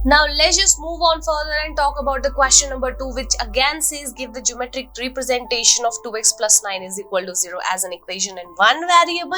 Now let's just move on further and talk about the question number 2, which again says give the geometric representation of 2x plus 9 is equal to 0 as an equation in one variable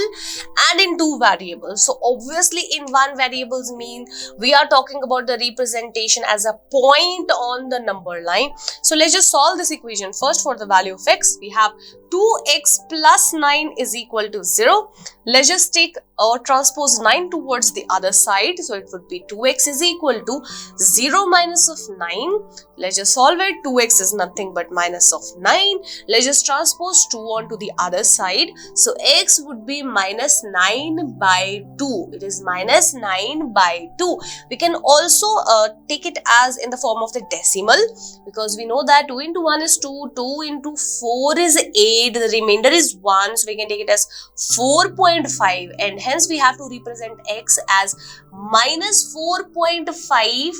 and in two variables. So obviously in one variables mean we are talking about the representation as a point on the number line. So let's just solve this equation. First, for the value of x, we have 2x plus 9 is equal to 0. Let's just take or transpose 9 towards the other side. So it would be 2x is equal to 0 minus of 9. Let's just solve it. 2x is nothing but minus of 9. Let's just transpose 2 onto the other side. So x would be minus 9 by 2. It is minus 9 by 2. We can also take it as in the form of the decimal, because we know that 2 into 1 is 2, 2 into 4 is 8, the remainder is 1. So we can take it as 4.5, and hence we have to represent x as minus 4.5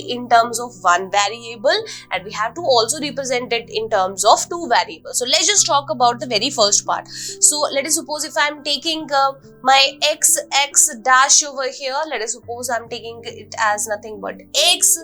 in terms of one variable, and we have to also represent it in terms of two variables. So let's just talk about the very first part. So let us suppose if I am taking my x dash over here, let us suppose I am taking it as nothing but x,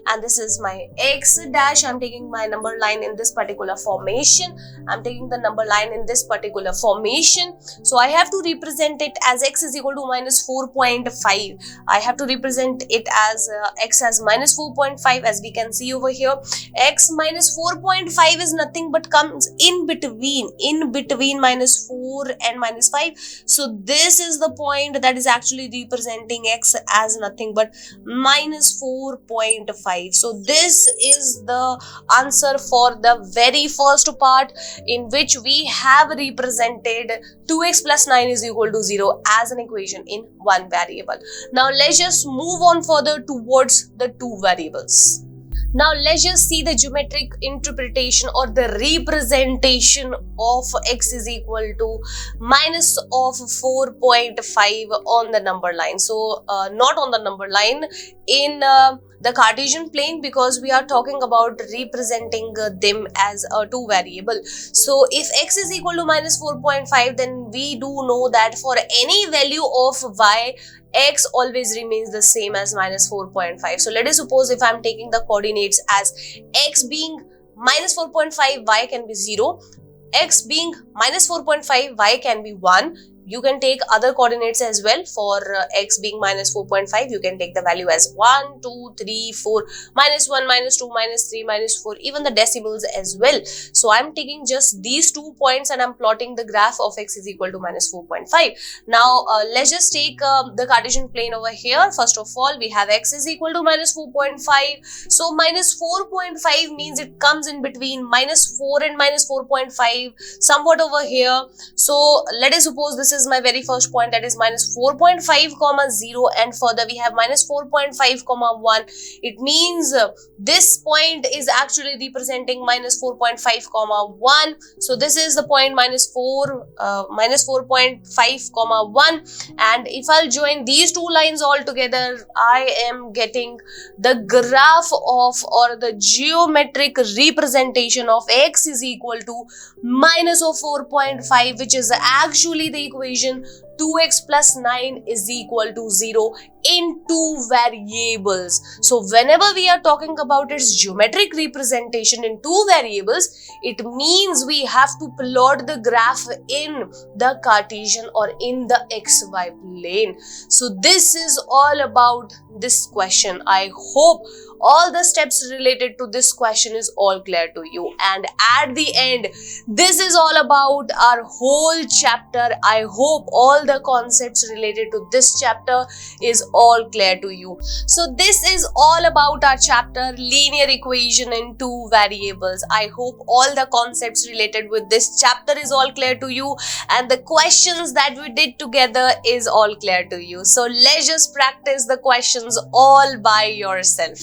and this is my x dash. I am taking my number line in this particular formation. I am taking the number line in this particular formation. So I have to represent it as x is equal to minus 4.5. I have to represent it as x as minus 4.5, as we can see over here. X minus 4.5 is nothing but comes in between minus 4 and minus 5. So this is the point that is actually representing x as nothing but minus 4.5. So this is the answer for the very first part, in which we have represented 2x plus 9 is equal to 0 as an equation in one variable. Now let's just move on further towards the two variables. Now let's just see the geometric interpretation or the representation of x is equal to minus of 4.5 on the number line. So not on the number line, in the Cartesian plane, because we are talking about representing them as a two variable. So if x is equal to minus 4.5, then we do know that for any value of y, x always remains the same as minus 4.5. So let us suppose if I am taking the coordinates as x being minus 4.5, y can be 0. X being minus 4.5, y can be 1. You can take other coordinates as well. For x being minus 4.5, you can take the value as 1, 2, 3, 4, minus 1, minus 2, minus 3, minus 4, even the decimals as well. So I'm taking just these 2 points and I'm plotting the graph of x is equal to minus 4.5. Now let's just take the Cartesian plane over here. First of all, we have x is equal to minus 4.5. So minus 4.5 means it comes in between minus 4 and minus 4.5, somewhat over here. So let us suppose this is my very first point, that is minus 4.5 comma 0, and further we have minus 4.5 comma 1. It means this point is actually representing minus 4.5 comma 1. So this is the point minus 4.5 comma 1, and if I'll join these two lines all together, I am getting the graph of, or the geometric representation of x is equal to minus of 4.5, which is actually the equation 2x plus 9 is equal to 0 in two variables. So whenever we are talking about its geometric representation in two variables, it means we have to plot the graph in the Cartesian or in the xy plane. So this is all about this question. I hope all the steps related to this question is all clear to you, and at the end, this is all about our whole chapter. I hope all the concepts related to this chapter is all clear to you. So this is all about our chapter linear equation in two variables. I hope all the concepts related with this chapter is all clear to you, and the questions that we did together is all clear to you. So let's just practice the questions all by yourself.